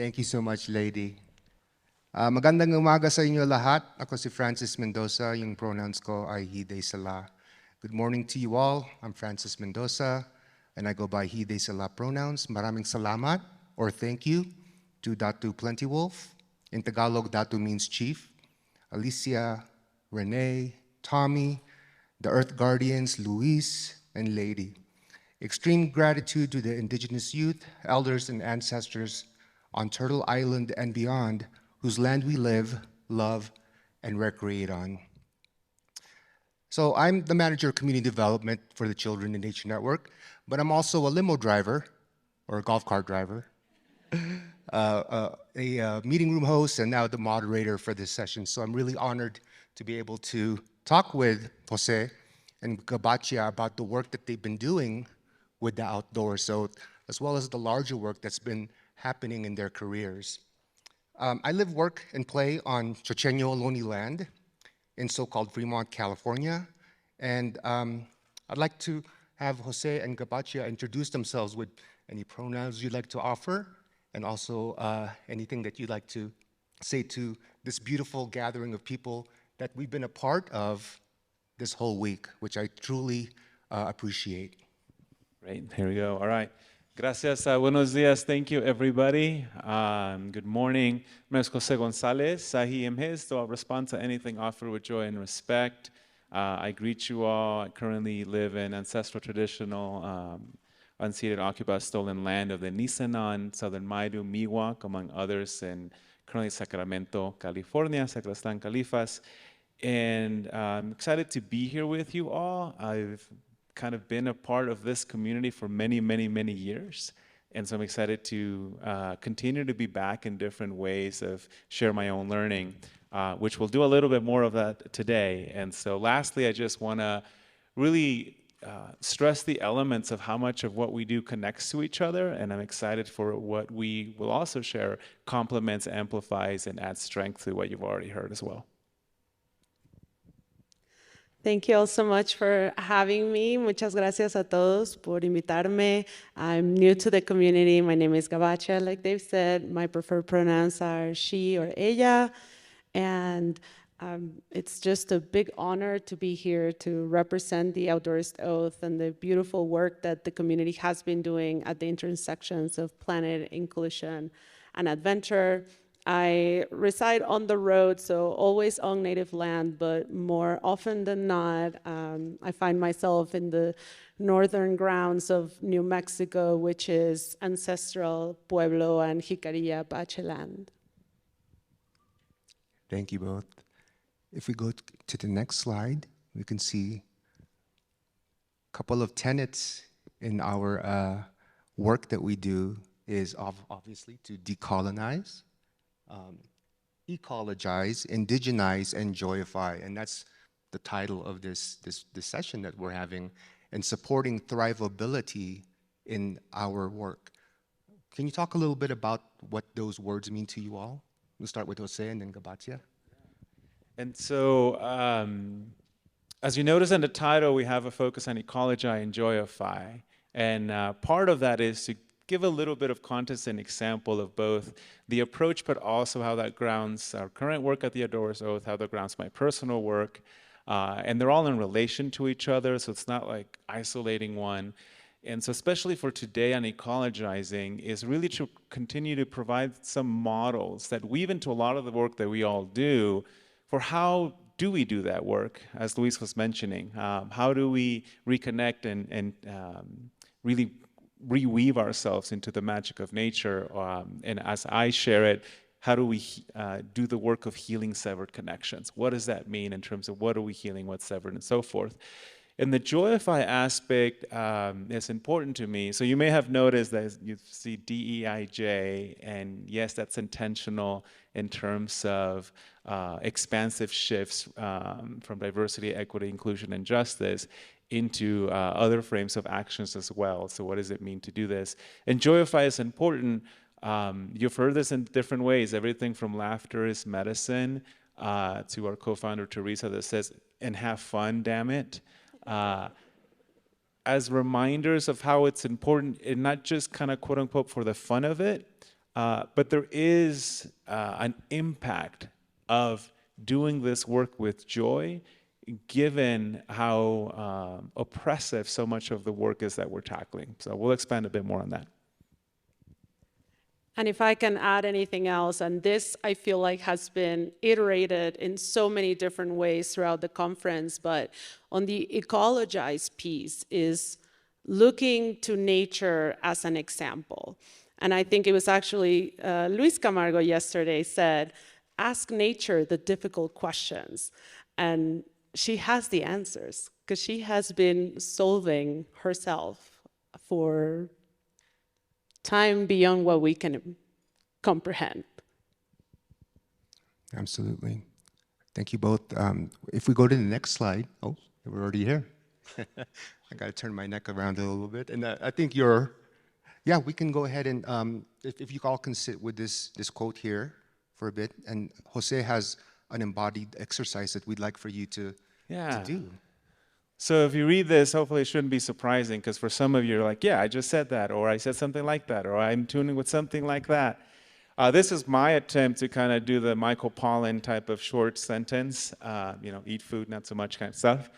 Thank you so much, lady. Magandang umaga sa inyo lahat. Ako si Francis Mendoza. Yung pronouns ko ay he, they, sila. Good morning to you all. I'm Francis Mendoza, and I go by he, they, sila pronouns. Maraming salamat, or thank you, to Datu Plentywolf. In Tagalog, Datu means chief. Alicia, Renee, Tommy, the Earth Guardians, Luis, and Lady. Extreme gratitude to the indigenous youth, elders, and ancestors on Turtle Island and beyond, whose land we live, love, and recreate on. So I'm the manager of community development for the Children in Nature Network, but I'm also a limo driver, or a golf cart driver, a meeting room host, and now the moderator for this session. So I'm really honored to be able to talk with José and Gabaccia about the work that they've been doing with the Outdoorist Oath, as well as the larger work that's been happening in their careers. I live, work, and play on Chocheño Ohlone land in so-called Fremont, California. And I'd like to have José and Gabaccia introduce themselves with any pronouns you'd like to offer, and also anything that you'd like to say to this beautiful gathering of people that we've been a part of this whole week, which I truly appreciate. Great, here we go. All right. Gracias, buenos días. Thank you, everybody. Good morning. My name is José González. He, him, his, so I'll respond to anything offered with joy and respect. I greet you all. I currently live in ancestral, traditional, unceded, occupied, stolen land of the c&nn, southern Meadow, Miwok, among others, and currently Sacramento, California, Sacramento, Califas. And I'm excited to be here with you all. I've kind of been a part of this community for many, many, many years. And so I'm excited to continue to be back in different ways of share my own learning, which we'll do a little bit more of that today. And so lastly, I just want to really stress the elements of how much of what we do connects to each other. And I'm excited for what we will also share complements, amplifies, and adds strength to what you've already heard as well. Thank you all so much for having me. Muchas gracias a todos por invitarme. I'm new to the community. My name is Gabaccia, like they've said. My preferred pronouns are she or ella. And it's just a big honor to be here to represent the Outdoorist Oath and the beautiful work that the community has been doing at the intersections of planet, inclusion, and adventure. I reside on the road, so always on native land, but more often than not, I find myself in the northern grounds of New Mexico, which is ancestral Pueblo and Jicarilla Apache land. Thank you both. If we go to the next slide, we can see a couple of tenets in our work that we do is obviously to decolonize, ecologize, indigenize, and joyify. And that's the title of this session that we're having, and supporting thrivability in our work. Can you talk a little bit about what those words mean to you all? We'll start with José and then Gabaccia. And so, as you notice in the title, we have a focus on ecology and joyify. And part of that is to give a little bit of context and example of both the approach, but also how that grounds our current work at the Outdoorist Oath, how that grounds my personal work. And they're all in relation to each other, so it's not like isolating one. And so especially for today on ecologizing is really to continue to provide some models that weave into a lot of the work that we all do for how do we do that work, as Luis was mentioning. How do we reconnect and really reweave ourselves into the magic of nature, and as I share it, how do we do the work of healing severed connections? What does that mean in terms of what are we healing, what's severed, and so forth? And the joyify aspect is important to me. So you may have noticed that you see DEIJ, and yes, that's intentional in terms of expansive shifts from diversity, equity, inclusion, and justice into other frames of actions as well. So what does it mean to do this? And joyify is important. You've heard this in different ways, everything from laughter is medicine to our co-founder Teresa that says, and have fun, damn it. As reminders of how it's important, and not just kind of quote unquote for the fun of it, But there is an impact of doing this work with joy, given how oppressive so much of the work is that we're tackling. So we'll expand a bit more on that. And if I can add anything else, and this I feel like has been iterated in so many different ways throughout the conference, but on the Ecologize piece is looking to nature as an example. And I think it was actually Luis Camargo yesterday said, ask nature the difficult questions. And she has the answers because she has been solving herself for time beyond what we can comprehend. Absolutely. Thank you both. If we go to the next slide, oh, we're already here. I got to turn my neck around a little bit. And I think yeah, we can go ahead and, if you all can sit with this quote here for a bit. And Jose has an embodied exercise that we'd like for you to do. So if you read this, hopefully it shouldn't be surprising, because for some of you, you're like, yeah, I just said that, or I said something like that, or I'm tuning with something like that. This is my attempt to kind of do the Michael Pollan type of short sentence, eat food, not so much kind of stuff,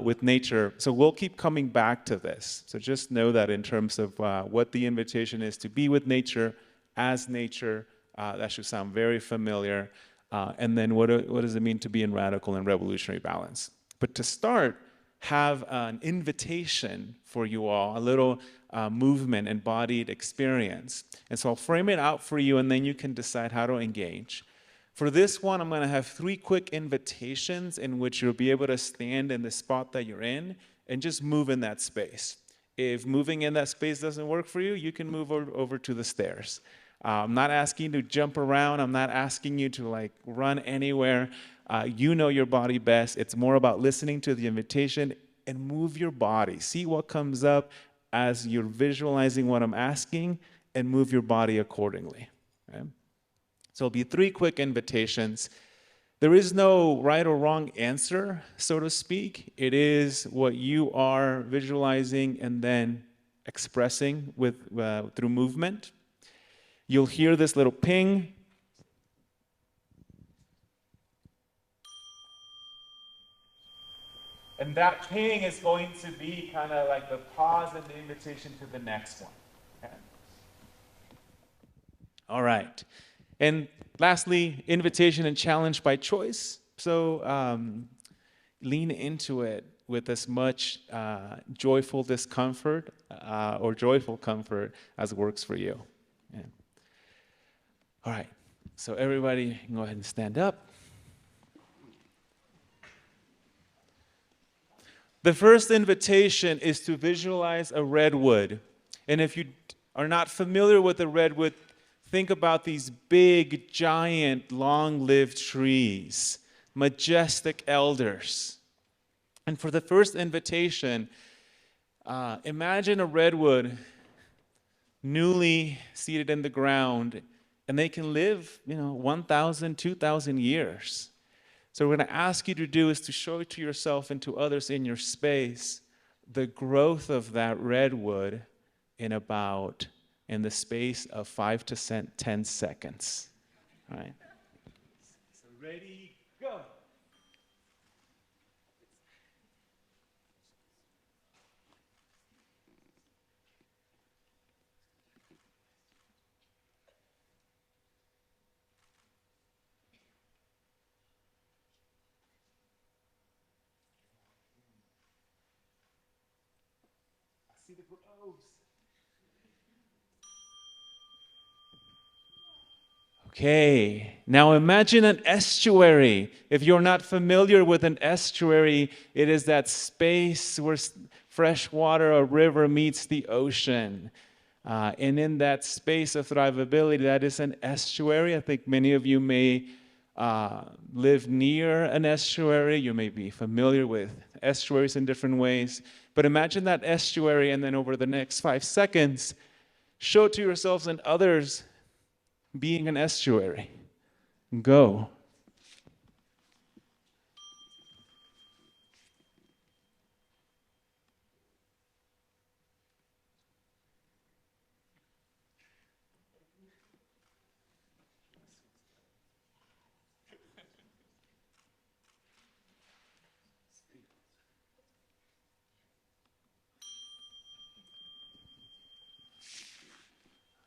with nature. So we'll keep coming back to this. So just know that in terms of what the invitation is to be with nature, as nature, that should sound very familiar. And then what does it mean to be in radical and revolutionary balance? But to start, have an invitation for you all, a little movement, embodied experience. And so I'll frame it out for you, and then you can decide how to engage. For this one, I'm going to have 3 quick invitations in which you'll be able to stand in the spot that you're in and just move in that space. If moving in that space doesn't work for you, you can move over to the stairs. I'm not asking you to jump around. I'm not asking you to run anywhere. You know your body best. It's more about listening to the invitation and move your body. See what comes up as you're visualizing what I'm asking, and move your body accordingly. Okay? So it'll be 3 quick invitations. There is no right or wrong answer, so to speak. It is what you are visualizing and then expressing through movement. You'll hear this little ping. And that ping is going to be kind of like the pause and the invitation to the next one. Okay? All right. And lastly, invitation and challenge by choice. So lean into it with as much joyful discomfort or joyful comfort as works for you. Yeah. All right. So everybody can go ahead and stand up. The first invitation is to visualize a redwood. And if you are not familiar with a redwood, think about these big, giant, long-lived trees, majestic elders. And for the first invitation, imagine a redwood newly seated in the ground, and they can live, 1,000, 2,000 years. So what we're going to ask you to do is to show it to yourself and to others in your space, the growth of that redwood in the space of 5 to 10 seconds. All right? So ready, go. See the groves. Okay, now imagine an estuary. If you're not familiar with an estuary, it is that space where fresh water or river meets the ocean. And in that space of thrivability, that is an estuary. I think many of you may live near an estuary. You may be familiar with estuaries in different ways. But imagine that estuary, and then over the next 5 seconds, show it to yourselves and others being an estuary. Go.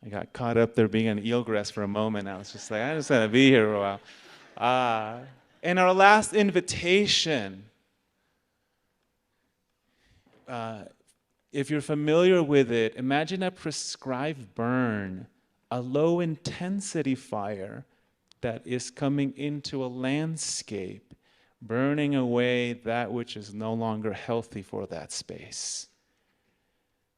I got caught up there being an eelgrass for a moment. I was just like, I just want to be here for a while. And our last invitation, if you're familiar with it, imagine a prescribed burn, a low intensity fire that is coming into a landscape, burning away that which is no longer healthy for that space.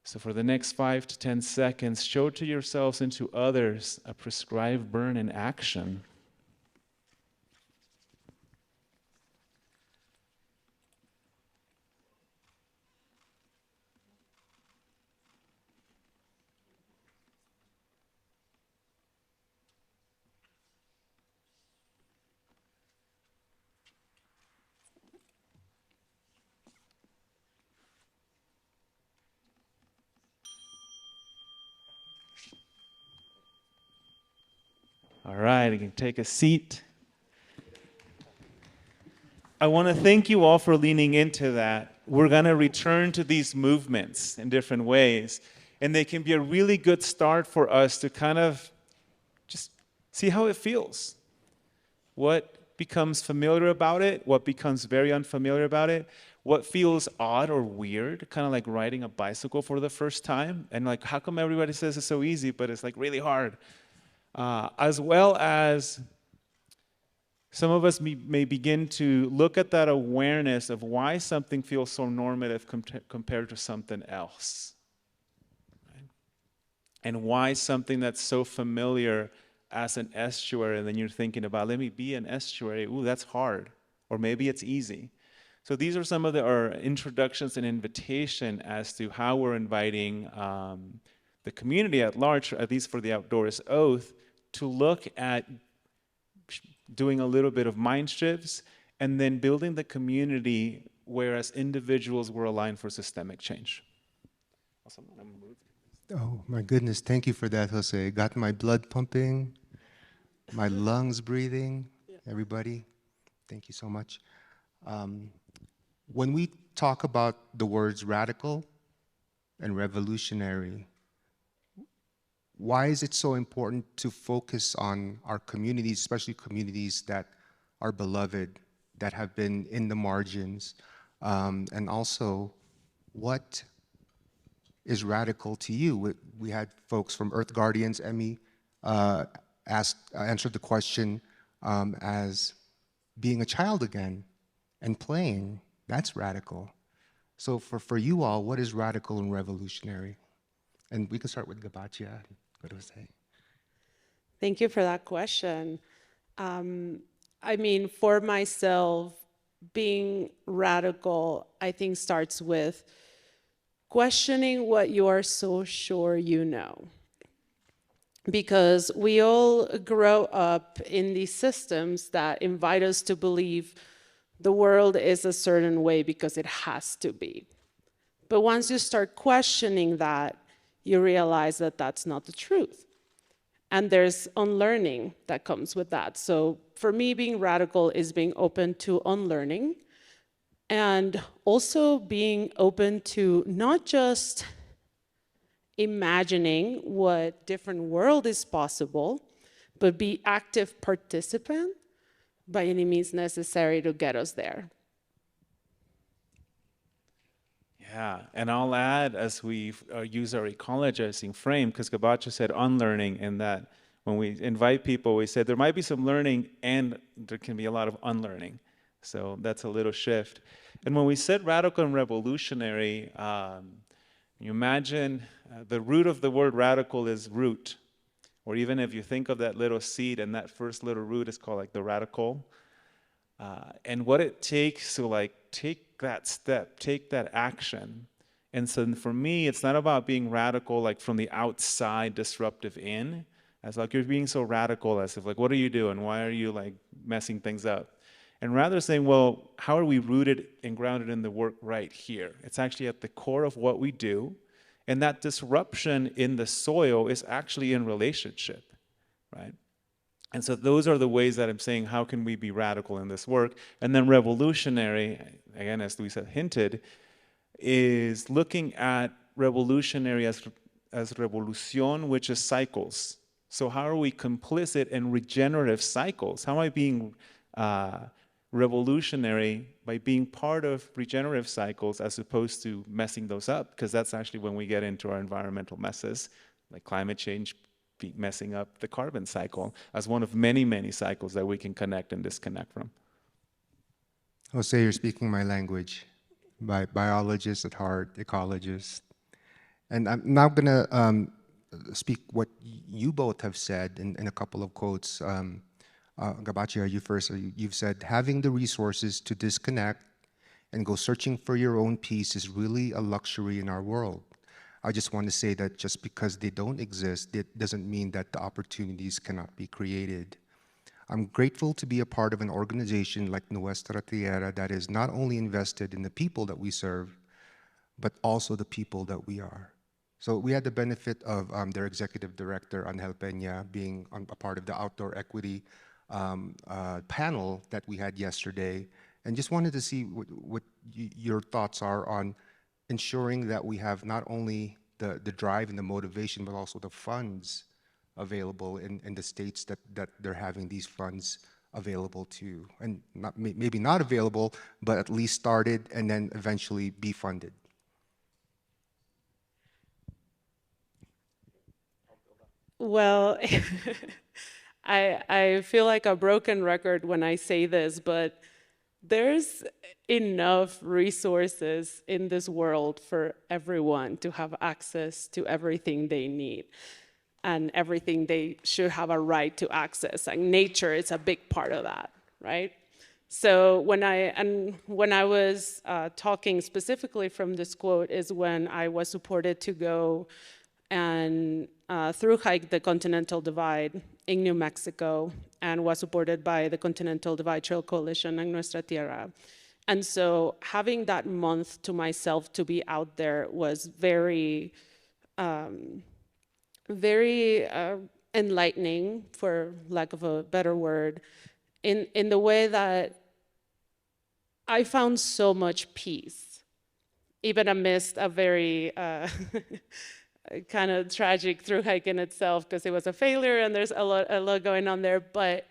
So for the next 5 to 10 seconds, show to yourselves and to others a prescribed burn in action. All right, you can take a seat. I want to thank you all for leaning into that. We're going to return to these movements in different ways, and they can be a really good start for us to kind of just see how it feels. What becomes familiar about it? What becomes very unfamiliar about it? What feels odd or weird, kind of like riding a bicycle for the first time, and like, how come everybody says it's so easy, but it's like really hard? As well as some of us may begin to look at that awareness of why something feels so normative compared to something else. Right? And why something that's so familiar as an estuary, and then you're thinking about, let me be an estuary, ooh, that's hard. Or maybe it's easy. So these are some of our introductions and invitation as to how we're inviting the community at large, at least for the Outdoorist Oath, to look at doing a little bit of mind shifts and then building the community where as individuals we're aligned for systemic change. Awesome. Oh, my goodness. Thank you for that, Jose. Got my blood pumping, my lungs breathing. Everybody, thank you so much. When we talk about the words radical and revolutionary, why is it so important to focus on our communities, especially communities that are beloved, that have been in the margins? And also, what is radical to you? We had folks from Earth Guardians, Emmy, answered the question as being a child again and playing. That's radical. So for you all, what is radical and revolutionary? And we can start with Gabaccia. What do I say? Thank you for that question. I mean, for myself, being radical, I think, starts with questioning what you are so sure you know. Because we all grow up in these systems that invite us to believe the world is a certain way because it has to be. But once you start questioning that, you realize that that's not the truth. And there's unlearning that comes with that. So for me, being radical is being open to unlearning and also being open to not just imagining what different world is possible, but be active participant by any means necessary to get us there. Yeah, and I'll add as we use our ecologizing frame, because Gabaccia said unlearning, and that when we invite people, we said there might be some learning and there can be a lot of unlearning. So that's a little shift. And when we said radical and revolutionary, you imagine the root of the word radical is root. Or even if you think of that little seed and that first little root is called like the radical. And what it takes to like take that step, take that action. And so for me, it's not about being radical like from the outside, disruptive in. As like you're being so radical as if like, what are you doing? Why are you like messing things up? And rather saying, well, how are we rooted and grounded in the work right here? It's actually at the core of what we do. And that disruption in the soil is actually in relationship, right? And so those are the ways that I'm saying, how can we be radical in this work? And then revolutionary, again, as Luisa hinted, is looking at revolutionary as revolución, which is cycles. So how are we complicit in regenerative cycles? How am I being revolutionary by being part of regenerative cycles as opposed to messing those up? Because that's actually when we get into our environmental messes, like climate change messing up the carbon cycle as one of many, many cycles that we can connect and disconnect from. Jose, you're speaking my language. Biologist at heart, ecologist. And I'm now going to speak what you both have said in a couple of quotes. Gabaccia, you first. You've said, having the resources to disconnect and go searching for your own peace is really a luxury in our world. I just want to say that just because they don't exist, it doesn't mean that the opportunities cannot be created. I'm grateful to be a part of an organization like Nuestra Tierra that is not only invested in the people that we serve, but also the people that we are. So we had the benefit of their executive director, Angel Peña, being a part of the outdoor equity panel that we had yesterday, and just wanted to see what your thoughts are on ensuring that we have not only the drive and the motivation, but also the funds available in the states that they're having these funds available to, and maybe not available, but at least started and then eventually be funded. Well, I feel like a broken record when I say this, but there's enough resources in this world for everyone to have access to everything they need and everything they should have a right to access. Like nature is a big part of that, right? So when I was talking specifically from this quote is when I was supported to go and through hike the Continental Divide in New Mexico, and was supported by the Continental Divide Trail Coalition and Nuestra Tierra. And so having that month to myself to be out there was very, very enlightening, for lack of a better word, in the way that I found so much peace, even amidst a very kind of tragic through hike in itself, because it was a failure and there's a lot going on there. But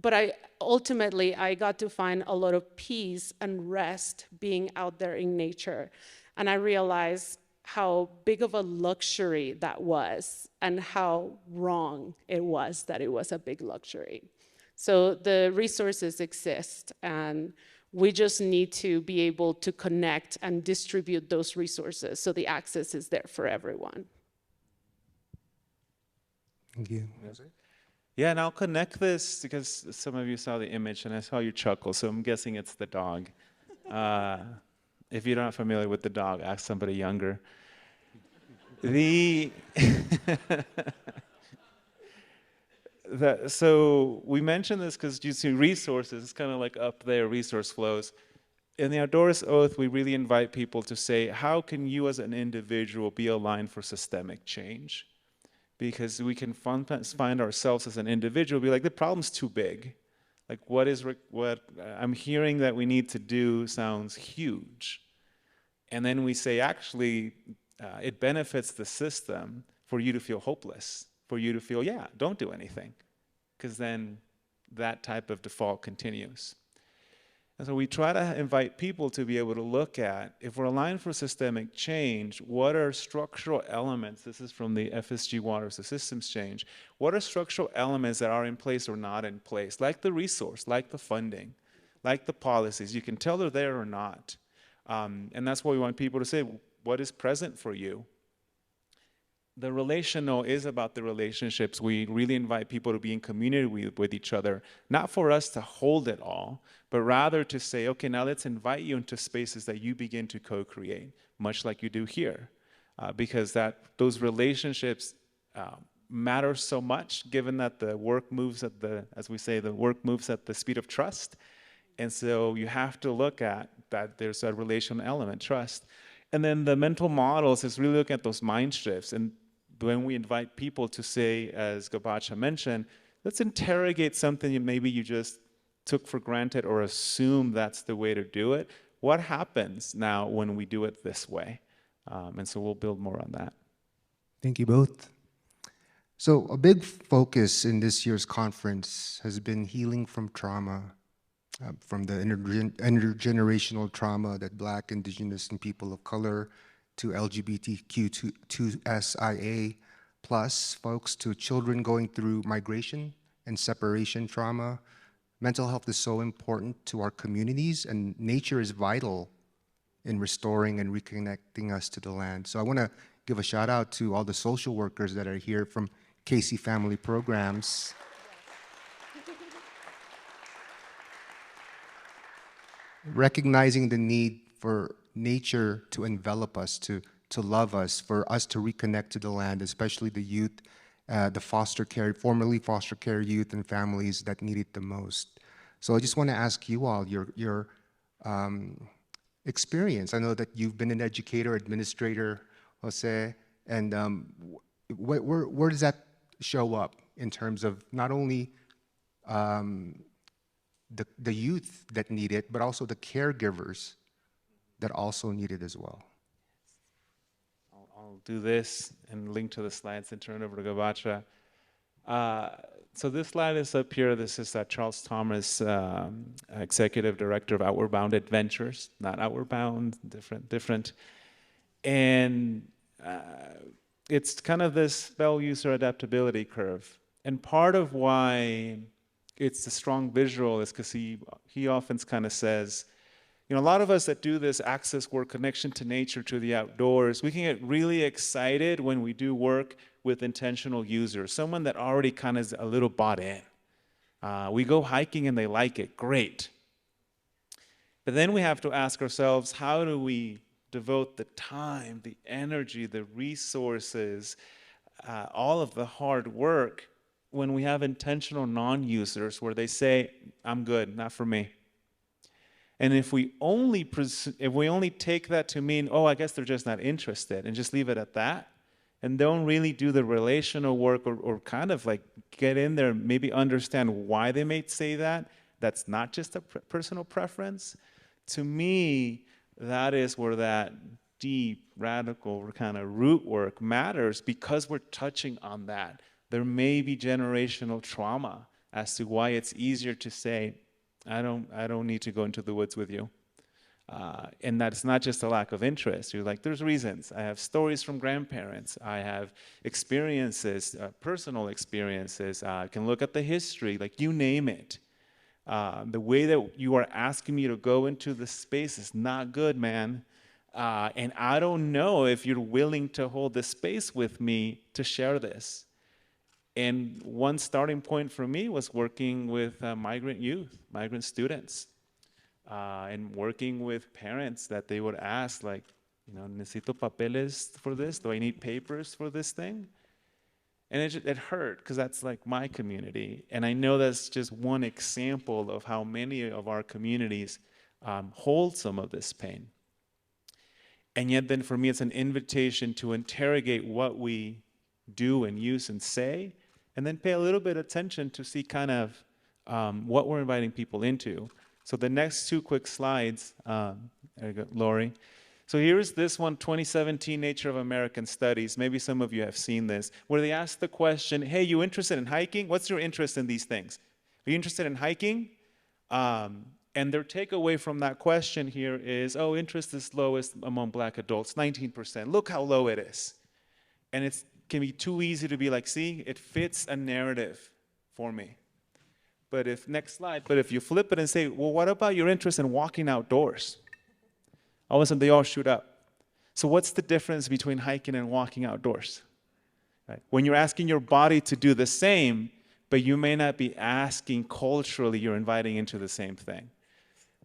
I ultimately got to find a lot of peace and rest being out there in nature, and I realized how big of a luxury that was, and how wrong it was that it was a big luxury. So the resources exist, and we just need to be able to connect and distribute those resources so the access is there for everyone. Thank you. Yeah, and I'll connect this because some of you saw the image and I saw you chuckle, so I'm guessing it's the dog. If you're not familiar with the dog, ask somebody younger. So we mentioned this because you see resources, it's kind of like up there, resource flows. In the Outdoorist Oath, we really invite people to say, how can you as an individual be aligned for systemic change? Because we can find ourselves as an individual, be like, the problem's too big. Like what I'm hearing that we need to do sounds huge. And then we say, actually, it benefits the system for you to feel hopeless, for you to feel, yeah, don't do anything. Because then that type of default continues. And so we try to invite people to be able to look at, if we're aligned for systemic change, what are structural elements, this is from the FSG Waters, the systems change, what are structural elements that are in place or not in place, like the resource, like the funding, like the policies, you can tell they're there or not. And that's why we want people to say, what is present for you? The relational is about the relationships. We really invite people to be in community with each other, not for us to hold it all, but rather to say, okay, now let's invite you into spaces that you begin to co-create, much like you do here. Because those relationships matter so much, given that the work moves at as we say, the work moves at the speed of trust. And so you have to look at that there's a relational element, trust. And then the mental models is really looking at those mind shifts. And when we invite people to say, as Gabaccia mentioned, let's interrogate something that maybe you just took for granted or assume that's the way to do it. What happens now when we do it this way? And so we'll build more on that. Thank you both. So a big focus in this year's conference has been healing from trauma, from the intergenerational trauma that Black, Indigenous, and people of color to LGBTQ2SIA plus folks, to children going through migration and separation trauma. Mental health is so important to our communities, and nature is vital in restoring and reconnecting us to the land. So I want to give a shout out to all the social workers that are here from Casey Family Programs. Recognizing the need for nature to envelop us, to love us, for us to reconnect to the land, especially the youth, the foster care, formerly foster care youth and families that need it the most. So I just want to ask you all your experience. I know that you've been an educator, administrator, Jose, and where does that show up in terms of not only the youth that need it, but also the caregivers that also need it as well? I'll do this and link to the slides and turn it over to Gabaccia. So this slide is up here. This is Charles Thomas, Executive Director of Outward Bound Adventures, not Outward Bound, different. And it's kind of this spell user adaptability curve. And part of why it's a strong visual is because he often kind of says, you know, a lot of us that do this access work, connection to nature, to the outdoors, we can get really excited when we do work with intentional users, someone that already kind of is a little bought in. We go hiking and they like it, great. But then we have to ask ourselves, how do we devote the time, the energy, the resources, all of the hard work when we have intentional non-users where they say, I'm good, not for me. And if we only take that to mean, oh, I guess they're just not interested, and just leave it at that, and don't really do the relational work or kind of like get in there, maybe understand why they may say that, that's not just a personal preference. To me, that is where that deep, radical kind of root work matters, because we're touching on that. There may be generational trauma as to why it's easier to say, I don't need to go into the woods with you. And that's not just a lack of interest. You're like, there's reasons. I have stories from grandparents. I have experiences, personal experiences. I can look at the history, like you name it. The way that you are asking me to go into the space is not good, man. And I don't know if you're willing to hold the space with me to share this. And one starting point for me was working with migrant youth, migrant students, and working with parents that they would ask, like, you know, necesito papeles for this? Do I need papers for this thing? And it hurt, because that's like my community. And I know that's just one example of how many of our communities hold some of this pain. And yet then for me, it's an invitation to interrogate what we do and use and say, and then pay a little bit of attention to see kind of what we're inviting people into. So the next two quick slides, there you go, Lori. So here's this one, 2017 Nature of American Studies. Maybe some of you have seen this, where they ask the question, hey, you interested in hiking? What's your interest in these things? Are you interested in hiking? And their takeaway from that question here is, oh, interest is lowest among Black adults, 19%. Look how low it is. And it can be too easy to be like, see, it fits a narrative for me. But next slide, but if you flip it and say, well, what about your interest in walking outdoors? All of a sudden, they all shoot up. So what's the difference between hiking and walking outdoors? Right? When you're asking your body to do the same, but you may not be asking culturally, you're inviting into the same thing.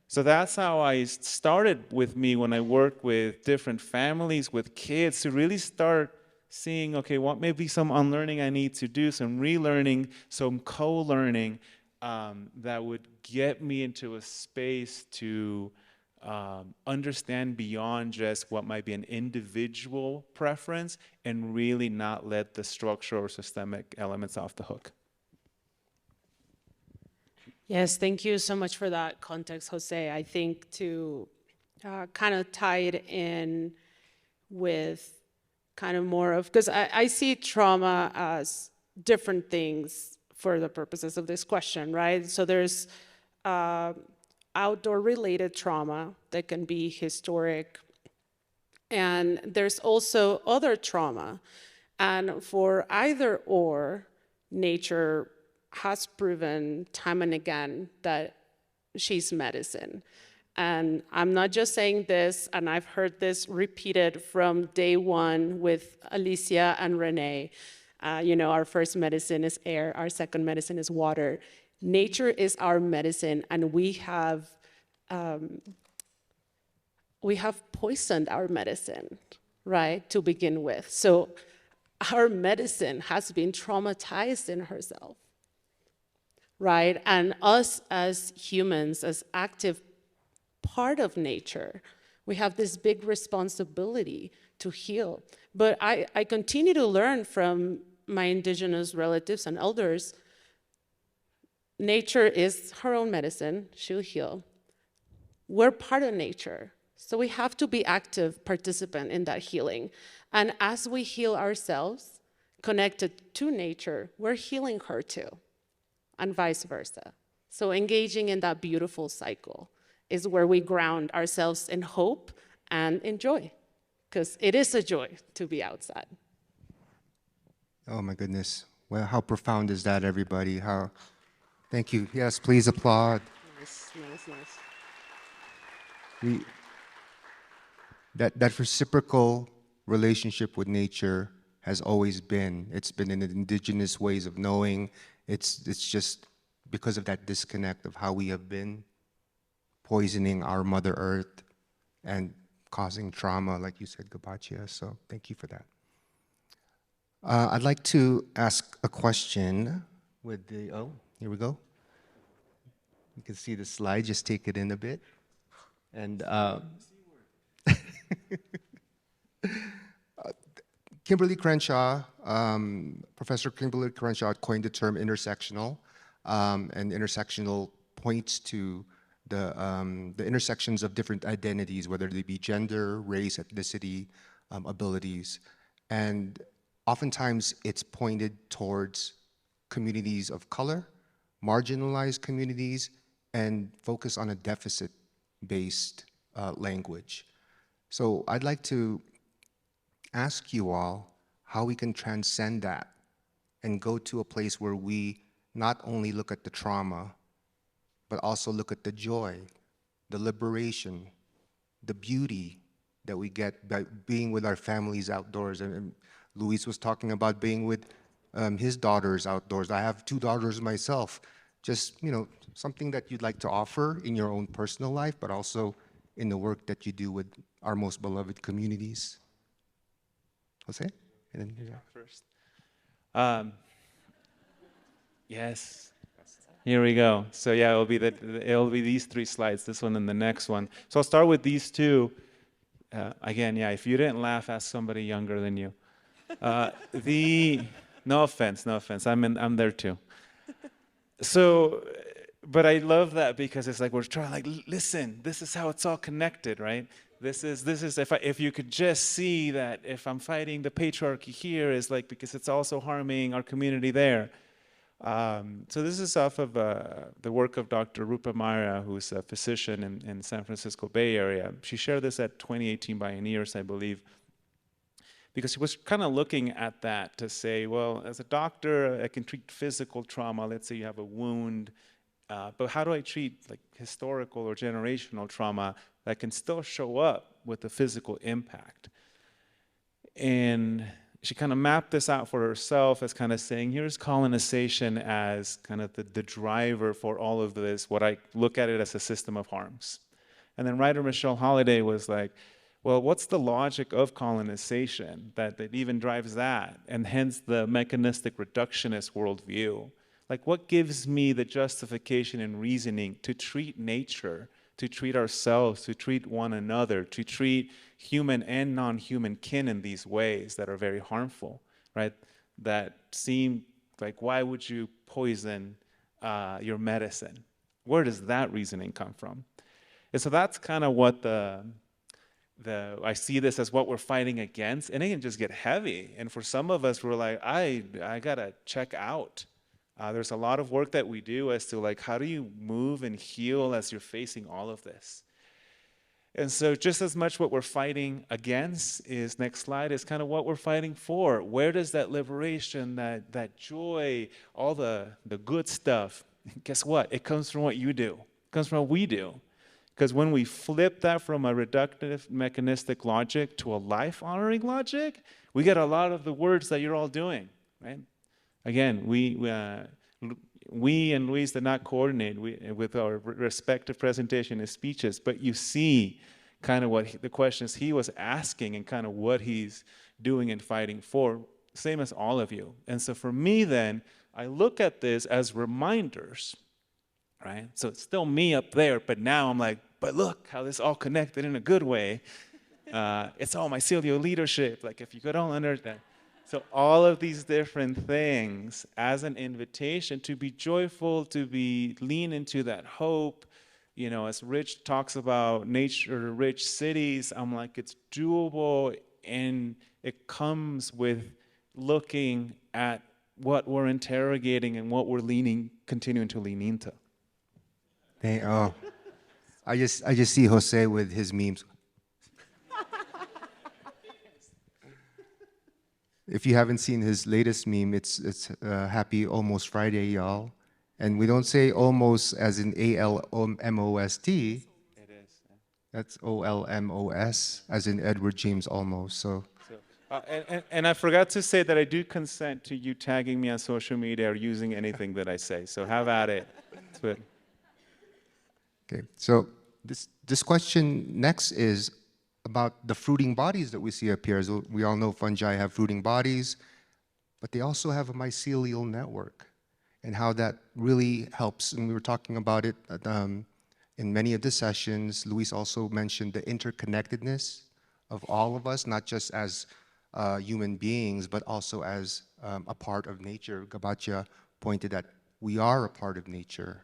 So that's how I started with me when I work with different families, with kids, to really start seeing, okay, what may be some unlearning I need to do, some relearning, some co-learning that would get me into a space to understand beyond just what might be an individual preference and really not let the structural or systemic elements off the hook. Yes, thank you so much for that context, Jose. I think to kind of tie it in with kind of more of, because I see trauma as different things for the purposes of this question, right? So there's outdoor-related trauma that can be historic, and there's also other trauma. And for either or, nature has proven time and again that she's medicine. And I'm not just saying this, and I've heard this repeated from day one with Alicia and Renee. You know, our first medicine is air, our second medicine is water. Nature is our medicine, and we have poisoned our medicine, right, to begin with. So our medicine has been traumatized in herself, right? And us as humans, as active part of nature, we have this big responsibility to heal. But I continue to learn from my indigenous relatives and elders. Nature is her own medicine, she'll heal. We're part of nature, so we have to be active participant in that healing. And as we heal ourselves, connected to nature, we're healing her too, and vice versa. So engaging in that beautiful cycle is where we ground ourselves in hope and in joy, because it is a joy to be outside. Oh my goodness. Well, how profound is that, everybody? Thank you. Yes, please applaud. Nice, nice, nice. That reciprocal relationship with nature has always been. It's been in the indigenous ways of knowing. It's just because of that disconnect of how we have been poisoning our Mother Earth and causing trauma, like you said, Gabaccia. So thank you for that. I'd like to ask a question with here we go. You can see the slide, just take it in a bit. And Kimberly Crenshaw, Professor Kimberly Crenshaw coined the term intersectional, and intersectional points to the intersections of different identities, whether they be gender, race, ethnicity, abilities. And oftentimes it's pointed towards communities of color, marginalized communities, and focus on a deficit-based language. So I'd like to ask you all how we can transcend that and go to a place where we not only look at the trauma, but also look at the joy, the liberation, the beauty that we get by being with our families outdoors. And Luis was talking about being with his daughters outdoors. I have 2 daughters myself. Just, you know, something that you'd like to offer in your own personal life, but also in the work that you do with our most beloved communities. Jose? And then you first. Yes. Here we go. So yeah, it'll be these 3 slides, this one and the next one. So I'll start with these 2. Again, yeah, if you didn't laugh, ask somebody younger than you. No offense, I'm there too. So, but I love that because it's like we're trying, like, listen, this is how it's all connected, right? This is if you could just see that if I'm fighting the patriarchy here is like because it's also harming our community there. So this is off of the work of Dr. Rupam Mara, who's a physician in San Francisco Bay Area. She shared this at 2018 Pioneers, I believe, because she was kind of looking at that to say, well, as a doctor, I can treat physical trauma. Let's say you have a wound, but how do I treat like historical or generational trauma that can still show up with the physical impact? And she kind of mapped this out for herself as kind of saying, here's colonization as kind of the driver for all of this, what I look at it as a system of harms. And then writer Michelle Holliday was like, well, what's the logic of colonization that even drives that? And hence the mechanistic reductionist worldview. Like what gives me the justification and reasoning to treat nature, to treat ourselves, to treat one another, to treat human and non-human kin in these ways that are very harmful, right? That seem like, why would you poison your medicine? Where does that reasoning come from? And so that's kind of what I see this as what we're fighting against, and it can just get heavy. And for some of us, we're like, I gotta check out. There's a lot of work that we do as to like, how do you move and heal as you're facing all of this? And so just as much what we're fighting against is, next slide, is kind of what we're fighting for. Where does that liberation, that joy, all the good stuff, guess what? It comes from what you do. It comes from what we do. Because when we flip that from a reductive mechanistic logic to a life-honoring logic, we get a lot of the words that you're all doing, right? Again, we and Luis did not coordinate with our respective presentation and speeches, but you see kind of what the questions he was asking and kind of what he's doing and fighting for, same as all of you. And so for me then, I look at this as reminders, right? So it's still me up there, but now I'm like, but look how this all connected in a good way. It's all mycelial leadership, like if you could all understand. So all of these different things as an invitation to be joyful, to be lean into that hope. You know, as Rich talks about nature-rich cities, I'm like, it's doable, and it comes with looking at what we're interrogating and what we're continuing to lean into. Oh, I just see Jose with his memes. If you haven't seen his latest meme, it's Happy Almost Friday, y'all. And we don't say almost as in A-L-M-O-S-T. It is. Yeah. That's O-L-M-O-S, as in Edward James Olmos. And I forgot to say that I do consent to you tagging me on social media or using anything that I say. So have at it. Okay, so this question next is about the fruiting bodies that we see up here. As we all know, fungi have fruiting bodies, but they also have a mycelial network, and how that really helps. And we were talking about it in many of the sessions. Luis also mentioned the interconnectedness of all of us, not just as human beings, but also as a part of nature. Gabaccia pointed that we are a part of nature,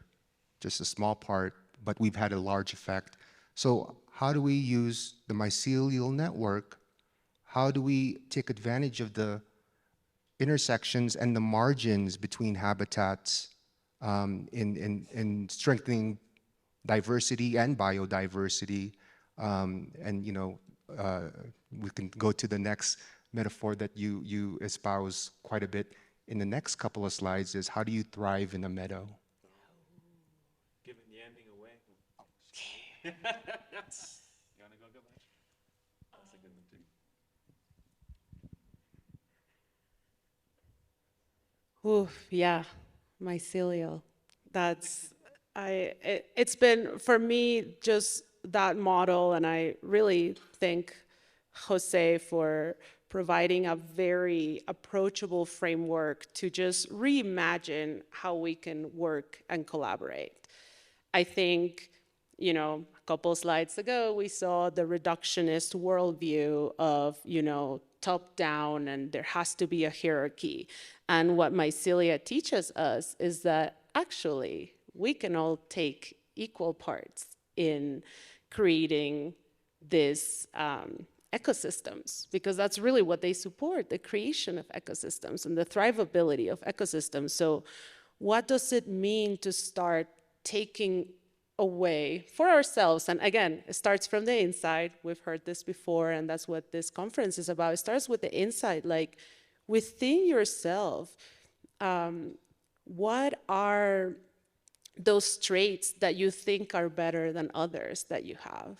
just a small part, but we've had a large effect. So how do we use the mycelial network? How do we take advantage of the intersections and the margins between habitats in strengthening diversity and biodiversity? And you know, we can go to the next metaphor that you espouse quite a bit in the next couple of slides, is how do you thrive in a meadow? Giving the ending away. You wanna go, Gabaccia? That's a good one too. Oof, yeah, mycelial. It's been, for me, just that model, and I really thank Jose for providing a very approachable framework to just reimagine how we can work and collaborate. I think, you know, a couple slides ago, we saw the reductionist worldview of, you know, top down, and there has to be a hierarchy. And what mycelia teaches us is that actually we can all take equal parts in creating this ecosystems, because that's really what they support, the creation of ecosystems and the thrivability of ecosystems. So what does it mean to start taking away for ourselves? And again, it starts from the inside. We've heard this before, and that's what this conference is about. It starts with the inside, like within yourself. What are those traits that you think are better than others that you have?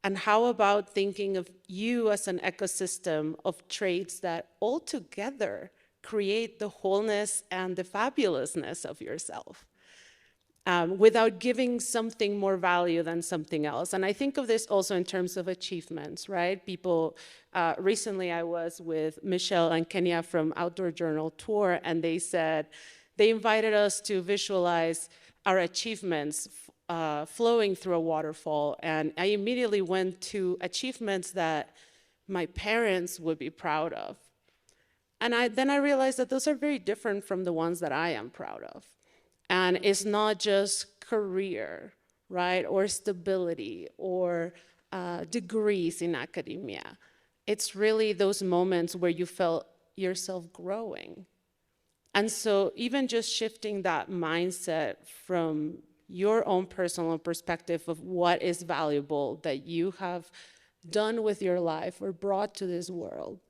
And how about thinking of you as an ecosystem of traits that all together create the wholeness and the fabulousness of yourself? Without giving something more value than something else. And I think of this also in terms of achievements, right? People, recently I was with Michelle and Kenya from Outdoor Journal Tour, and they said, they invited us to visualize our achievements flowing through a waterfall. And I immediately went to achievements that my parents would be proud of. And then I realized that those are very different from the ones that I am proud of. And it's not just career, right? Or stability or degrees in academia. It's really those moments where you felt yourself growing. And so even just shifting that mindset from your own personal perspective of what is valuable that you have done with your life or brought to this world,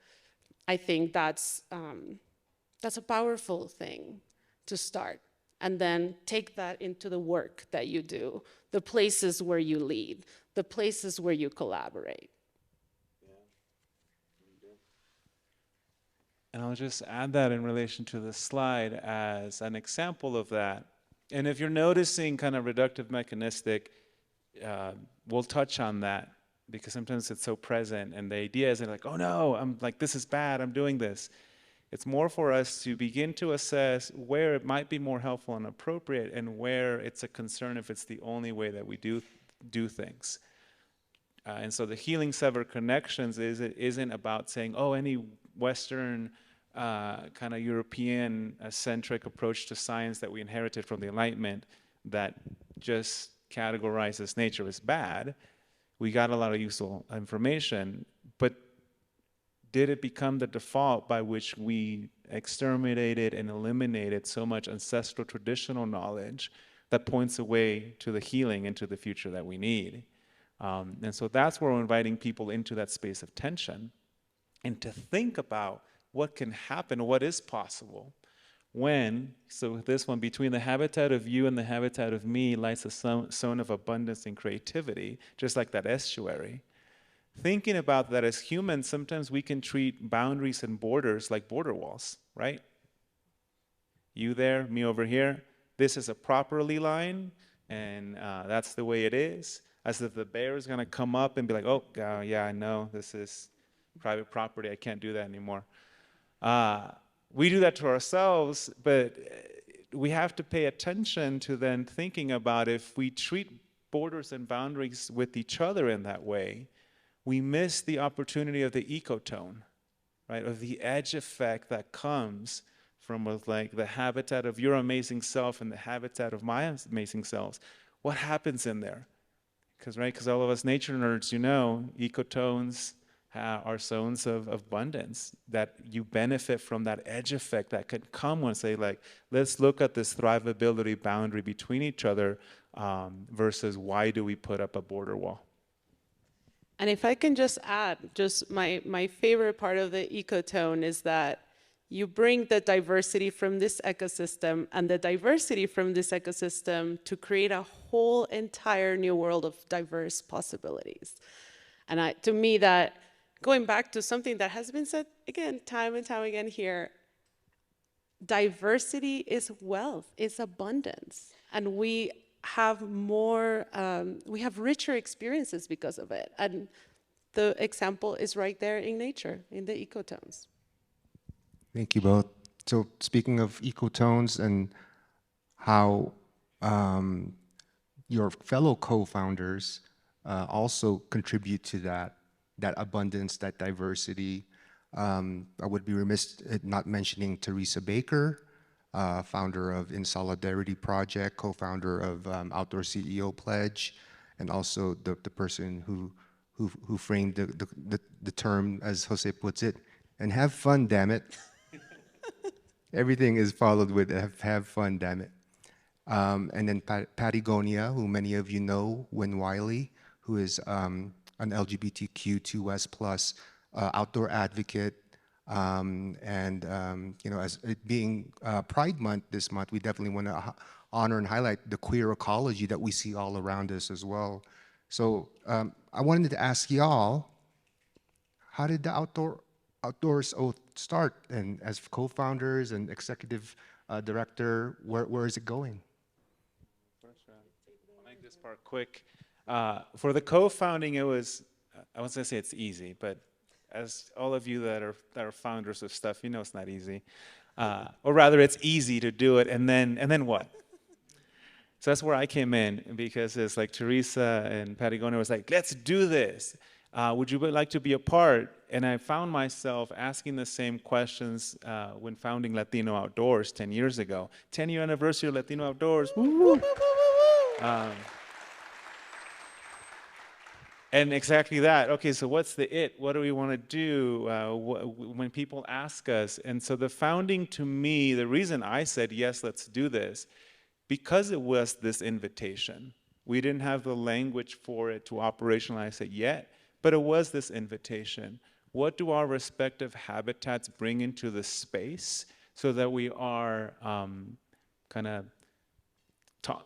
I think that's a powerful thing to start. And then take that into the work that you do, the places where you lead, the places where you collaborate. And I'll just add that in relation to the slide as an example of that. And if you're noticing kind of reductive mechanistic, we'll touch on that because sometimes it's so present. And the idea is like, oh no, I'm like, this is bad, I'm doing this. It's more for us to begin to assess where it might be more helpful and appropriate and where it's a concern if it's the only way that we do things. And so the healing sever connections isn't about saying, oh, any Western kind of European-centric approach to science that we inherited from the Enlightenment that just categorizes nature as bad. We got a lot of useful information, but did it become the default by which we exterminated and eliminated so much ancestral traditional knowledge that points away to the healing and to the future that we need? And so that's where we're inviting people into that space of tension and to think about what can happen, what is possible when, so this one, between the habitat of you and the habitat of me lies a zone of abundance and creativity, just like that estuary. Thinking about that as humans, sometimes we can treat boundaries and borders like border walls, right? You there, me over here. This is a properly line, and that's the way it is. As if the bear is going to come up and be like, oh, yeah, I know, this is private property. I can't do that anymore. We do that to ourselves, but we have to pay attention to then thinking about if we treat borders and boundaries with each other in that way, we miss the opportunity of the ecotone, right? Of the edge effect that comes from like the habitat of your amazing self and the habitat of my amazing selves. What happens in there? Because all of us nature nerds, you know, ecotones are zones of abundance that you benefit from that edge effect that could come when say like, let's look at this thrivability boundary between each other versus why do we put up a border wall? And if I can just add, just my favorite part of the ecotone is that you bring the diversity from this ecosystem and the diversity from this ecosystem to create a whole entire new world of diverse possibilities. And to me, that going back to something that has been said again, time and time again here, diversity is wealth, it's abundance. And we have more, we have richer experiences because of it. And the example is right there in nature, in the ecotones. Thank you both. So speaking of ecotones and how your fellow co-founders also contribute to that abundance, that diversity, I would be remiss at not mentioning Teresa Baker, founder of In Solidarity Project, co-founder of Outdoor CEO Pledge, and also the person who framed the term, as Jose puts it, and have fun, damn it. Everything is followed with have fun, damn it. And then Patagonia, who many of you know, Win Wiley, who is an LGBTQ2S plus outdoor advocate. And you know, as it being Pride Month this month, we definitely want to honor and highlight the queer ecology that we see all around us as well. So I wanted to ask y'all, how did the Outdoorist Oath start? And as co-founders and executive director, where is it going? I'll make this part quick. For the co-founding, it was, I wasn't gonna say it's easy, but as all of you that are founders of stuff, you know it's not easy. Or rather, it's easy to do it, and then what? So that's where I came in, because it's like Teresa and Patagonia was like, let's do this. Would you like to be a part? And I found myself asking the same questions when founding Latino Outdoors 10 years ago. 10-year anniversary of Latino Outdoors. Woo! And exactly that. Okay, so what's the it? What do we want to do when people ask us? And so the founding, to me, the reason I said, yes, let's do this, because it was this invitation. We didn't have the language for it to operationalize it yet, but it was this invitation. What do our respective habitats bring into the space so that we are kind of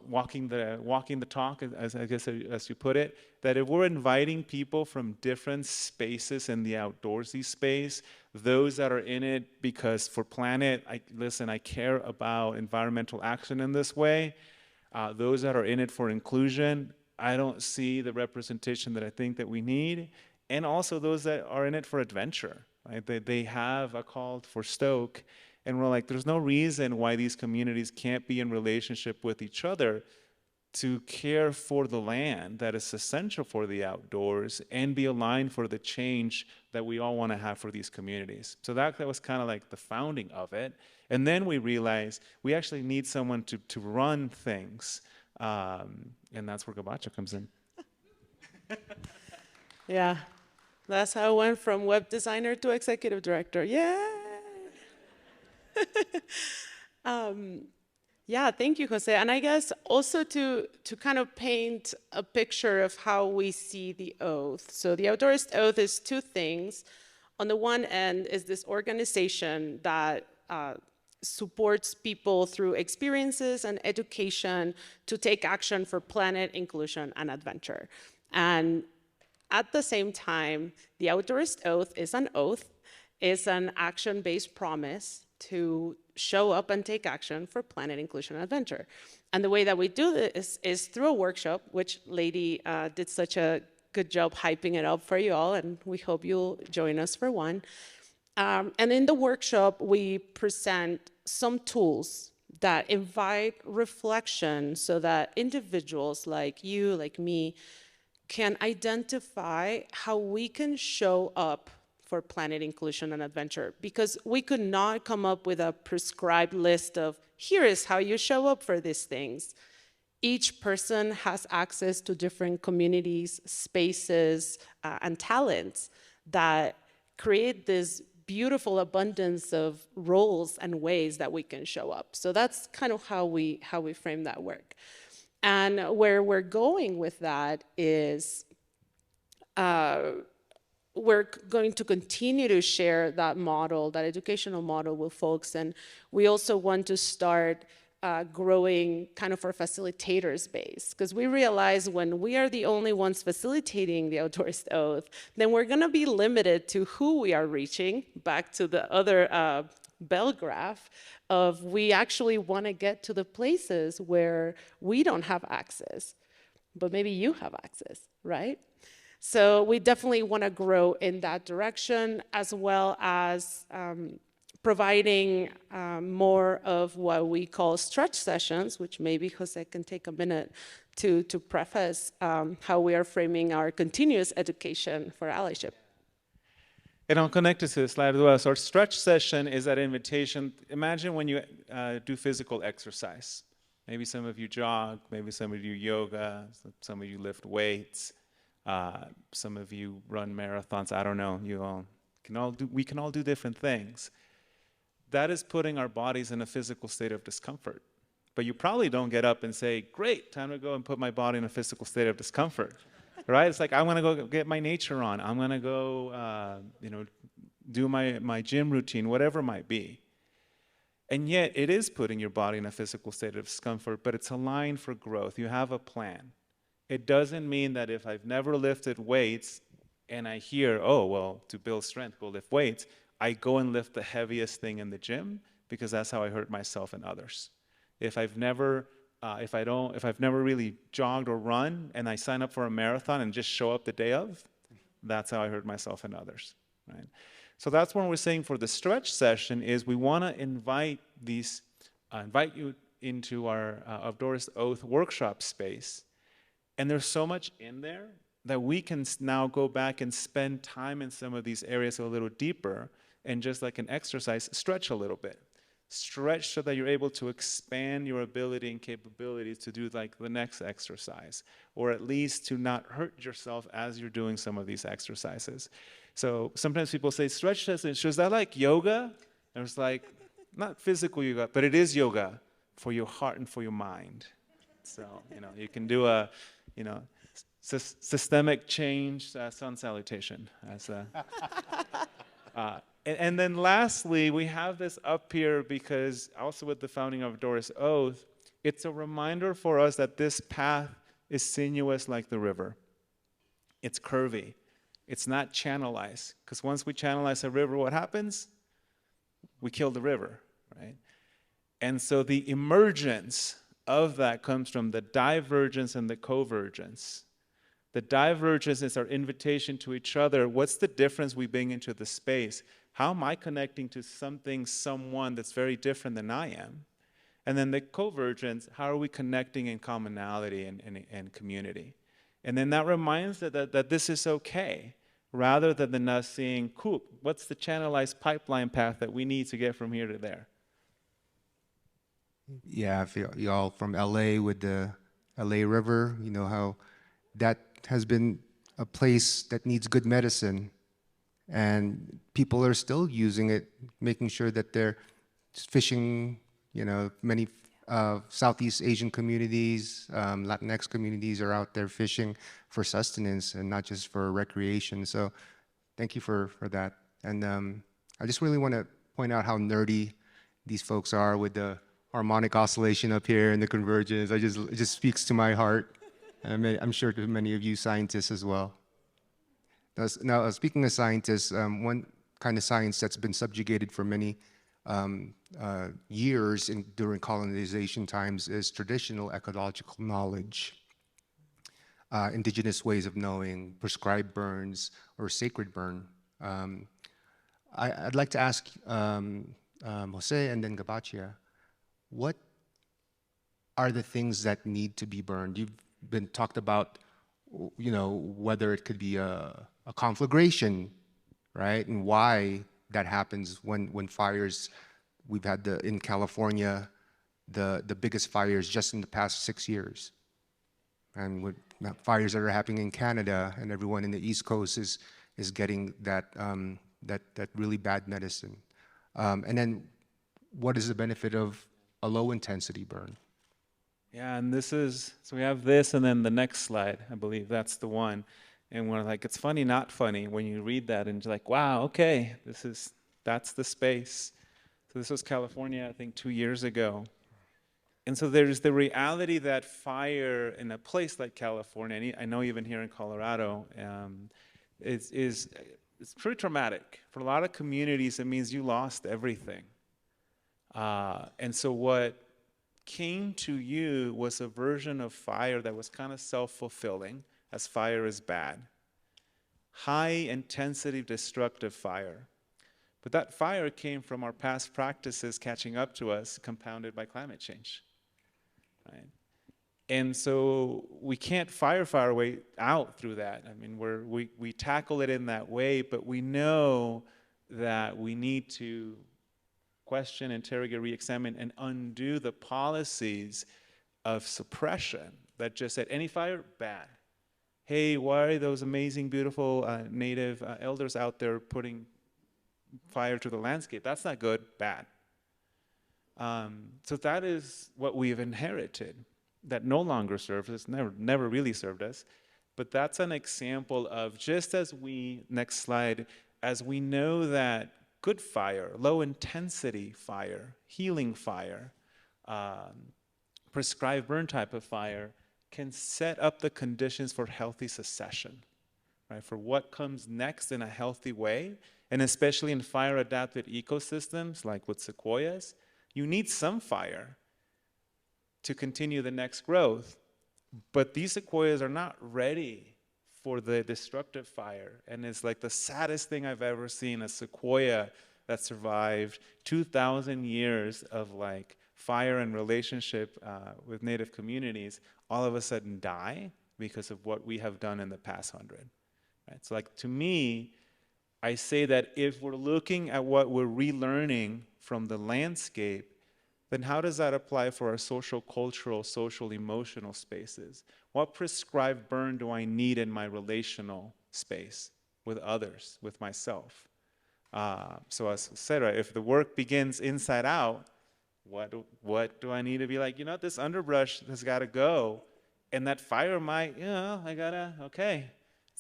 walking the talk, as I guess as you put it, that if we're inviting people from different spaces in the outdoorsy space, those that are in it because for planet, I care about environmental action in this way. Those that are in it for inclusion, I don't see the representation that I think that we need. And also those that are in it for adventure, right? They have a call for stoke. And we're like, there's no reason why these communities can't be in relationship with each other to care for the land that is essential for the outdoors and be aligned for the change that we all want to have for these communities. So that was kind of like the founding of it. And then we realized we actually need someone to run things. And that's where Gabaccia comes in. Yeah, that's how I went from web designer to executive director. Yeah. Yeah, thank you, Jose. And I guess also to kind of paint a picture of how we see the oath. So the Outdoorist Oath is two things. On the one end is this organization that supports people through experiences and education to take action for planet, inclusion, and adventure. And at the same time, the Outdoorist Oath is an action-based promise to show up and take action for planet, inclusion, and adventure. And the way that we do this is through a workshop, which Lady did such a good job hyping it up for you all, and we hope you'll join us for one. And in the workshop, we present some tools that invite reflection so that individuals like you, like me, can identify how we can show up for planet, inclusion, and adventure. Because we could not come up with a prescribed list of, here is how you show up for these things. Each person has access to different communities, spaces, and talents that create this beautiful abundance of roles and ways that we can show up. So that's kind of how we frame that work. And where we're going with that is we're going to continue to share that model, that educational model with folks. And we also want to start growing kind of our facilitators base, because we realize when we are the only ones facilitating the Outdoorist Oath, then we're going to be limited to who we are reaching, back to the other bell graph of we actually want to get to the places where we don't have access, but maybe you have access, right? So we definitely want to grow in that direction, as well as providing more of what we call stretch sessions, which maybe Jose can take a minute to preface how we are framing our continuous education for allyship. And I'll connect it to the slide as well. So our stretch session is that invitation. Imagine when you do physical exercise. Maybe some of you jog, maybe some of you yoga, some of you lift weights. Some of you run marathons. I don't know. We can all do different things. That is putting our bodies in a physical state of discomfort. But you probably don't get up and say, great, time to go and put my body in a physical state of discomfort. Right? It's like, I'm going to go get my nature on. I'm going to go do my gym routine, whatever it might be. And yet it is putting your body in a physical state of discomfort, but it's aligned for growth. You have a plan. It doesn't mean that if I've never lifted weights and I hear, oh, well, to build strength, go lift weights, I go and lift the heaviest thing in the gym because that's how I hurt myself and others. If I've never really jogged or run and I sign up for a marathon and just show up the day of, that's how I hurt myself and others, right? So that's what we're saying for the stretch session is we want to invite you into our Outdoorist Oath workshop space. And there's so much in there that we can now go back and spend time in some of these areas a little deeper and just like an exercise, stretch a little bit. stretch so that you're able to expand your ability and capabilities to do like the next exercise, or at least to not hurt yourself as you're doing some of these exercises. So sometimes people say, stretch test, is that like yoga? And it's like, not physical yoga, but it is yoga for your heart and for your mind. So, you can do a, systemic change sun salutation. As and then lastly, we have this up here because also with the founding of Outdoorist Oath, it's a reminder for us that this path is sinuous like the river. It's curvy. It's not channelized. Because once we channelize a river, what happens? We kill the river, right? And so the emergence of that comes from the divergence and the convergence. The divergence is our invitation to each other. What's the difference we bring into the space? How am I connecting to something, someone that's very different than I am? And then the convergence, how are we connecting in commonality and community? And then that reminds us that this is okay, rather than us seeing, cool, what's the channelized pipeline path that we need to get from here to there? Yeah, if y'all from LA with the LA River, you know how that has been a place that needs good medicine, and people are still using it, making sure that they're fishing. Many Southeast Asian communities, Latinx communities are out there fishing for sustenance and not just for recreation. So thank you for that. And I just really want to point out how nerdy these folks are with the harmonic oscillation up here and the convergence. It just speaks to my heart. And I'm sure to many of you scientists as well. Now, speaking of scientists, one kind of science that's been subjugated for many years during colonization times is traditional ecological knowledge, indigenous ways of knowing, prescribed burns, or sacred burn. I'd like to ask José and then Gabaccia, what are the things that need to be burned? You've been talked about, whether it could be a conflagration, right? And why that happens when fires, we've had in California, the biggest fires just in the past 6 years. And with fires that are happening in Canada, and everyone in the East Coast is getting that really bad medicine. And then what is the benefit of a low intensity burn? Yeah, and so we have this, and then the next slide, I believe that's the one. And we're like, it's funny, not funny, when you read that and you're like, wow, okay, that's the space. So this was California, I think 2 years ago. And so there's the reality that fire in a place like California, I know even here in Colorado, it's pretty traumatic. For a lot of communities, it means you lost everything. And so what came to you was a version of fire that was kind of self-fulfilling, as fire is bad. High intensity destructive fire. But that fire came from our past practices catching up to us, compounded by climate change. Right? And so we can't fire our way out through that. I mean, we tackle it in that way, but we know that we need to question, interrogate, re-examine, and undo the policies of suppression that just said, any fire, bad. Hey, why are those amazing, beautiful native elders out there putting fire to the landscape? That's not good, bad. So that is what we've inherited that no longer serves us, never really served us. But that's an example of just as next slide, as we know that good fire, low intensity fire, healing fire, prescribed burn type of fire can set up the conditions for healthy succession, right? For what comes next in a healthy way, and especially in fire adapted ecosystems like with sequoias, you need some fire to continue the next growth. But these sequoias are not ready for the destructive fire. And it's like the saddest thing I've ever seen, a sequoia that survived 2,000 years of like fire and relationship with native communities, all of a sudden die because of what we have done in the past 100. Right? So like to me, I say that if we're looking at what we're relearning from the landscape, then how does that apply for our social, cultural, social, emotional spaces? What prescribed burn do I need in my relational space with others, with myself? So as I said, right, if the work begins inside out, what do I need to be like, you know, this underbrush has got to go, and that fire might, you know, okay,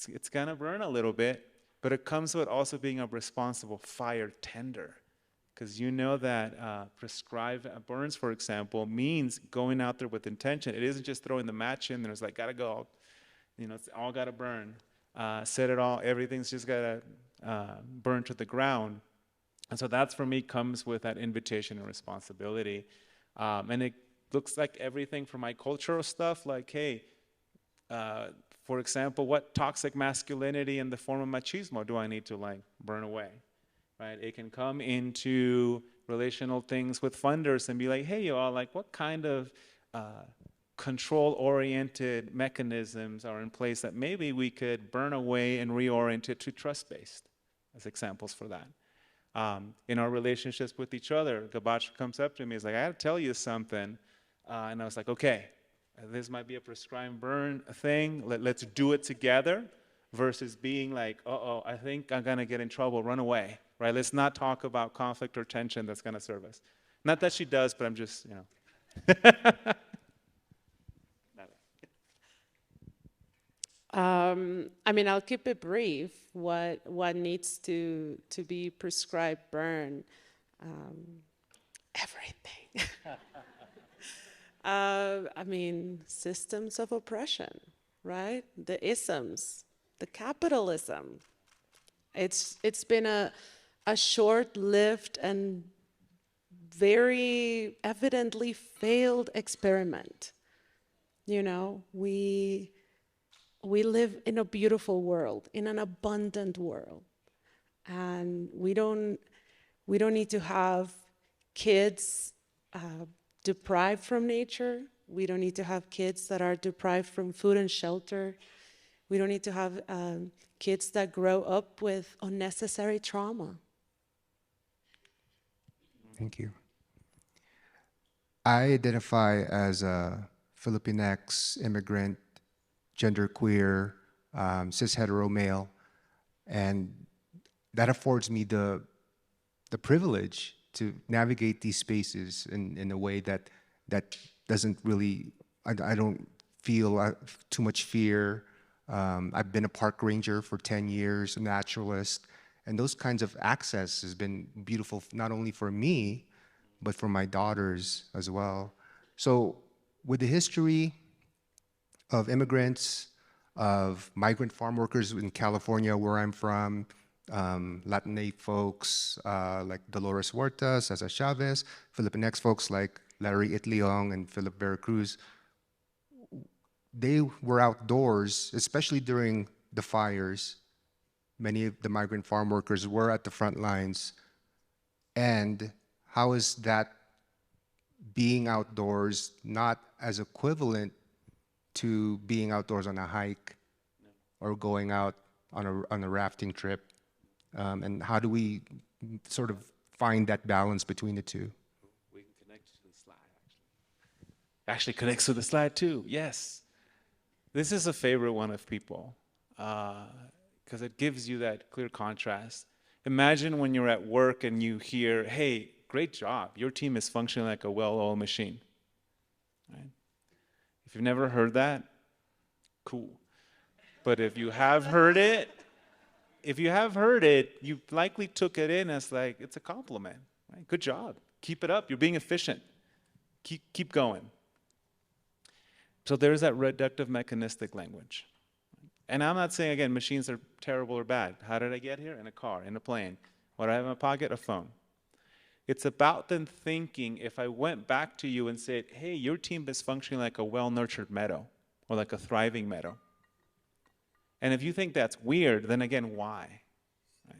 it's gonna burn a little bit, but it comes with also being a responsible fire tender, because you know that prescribed burns, for example, means going out there with intention. It isn't just throwing the match in there. It's like, gotta go, you know, it's all gotta burn. Set it all, everything's just gotta burn to the ground. And so that's, for me, comes with that invitation and responsibility. And it looks like everything from my cultural stuff, like, hey, for example, what toxic masculinity in the form of machismo do I need to like burn away, right? It can come into relational things with funders and be like, hey, you all, like, what kind of control-oriented mechanisms are in place that maybe we could burn away and reorient it to trust-based, as examples for that. In our relationships with each other, Gabaccia comes up to me, he's like, I gotta tell you something. And I was like, okay, this might be a prescribed burn thing, let's do it together, versus being like, uh-oh, I think I'm gonna get in trouble, run away, right? Let's not talk about conflict or tension that's gonna serve us. Not that she does, but I'm just, you know. I mean, I'll keep it brief. What needs to be prescribed burn? Everything. I mean, systems of oppression, right? The isms, the capitalism. It's been a short-lived and very evidently failed experiment. You know, we live in a beautiful world, in an abundant world, and we don't need to have kids deprived from nature. We don't need to have kids that are deprived from food and shelter. We don't need to have kids that grow up with unnecessary trauma. Thank you. I identify as a Filipinx immigrant, genderqueer, cis hetero male, and that affords me the privilege to navigate these spaces in a way that doesn't really, I don't feel too much fear. I've been a park ranger for 10 years, a naturalist, and those kinds of access has been beautiful, not only for me, but for my daughters as well. So with the history of immigrants, of migrant farm workers in California, where I'm from, Latinx folks like Dolores Huertas, Cesar Chavez, Filipinx folks like Larry Itliong and Philip Veracruz, they were outdoors, especially during the fires. Many of the migrant farm workers were at the front lines. And how is that being outdoors not as equivalent to being outdoors on a hike or going out on a rafting trip? And how do we sort of find that balance between the two? We can connect to the slide, actually connects to the slide too, yes. This is a favorite one of people because it gives you that clear contrast. Imagine when you're at work and you hear, hey, great job, your team is functioning like a well-oiled machine. Right? If you've never heard that, cool. But if you have heard it, you likely took it in as like, it's a compliment. Right? Good job. Keep it up. You're being efficient. Keep going. So there's that reductive mechanistic language. And I'm not saying, again, machines are terrible or bad. How did I get here? In a car, in a plane. What do I have in my pocket? A phone. It's about then thinking, if I went back to you and said, hey, your team is functioning like a well-nurtured meadow or like a thriving meadow. And if you think that's weird, then again, why? Right?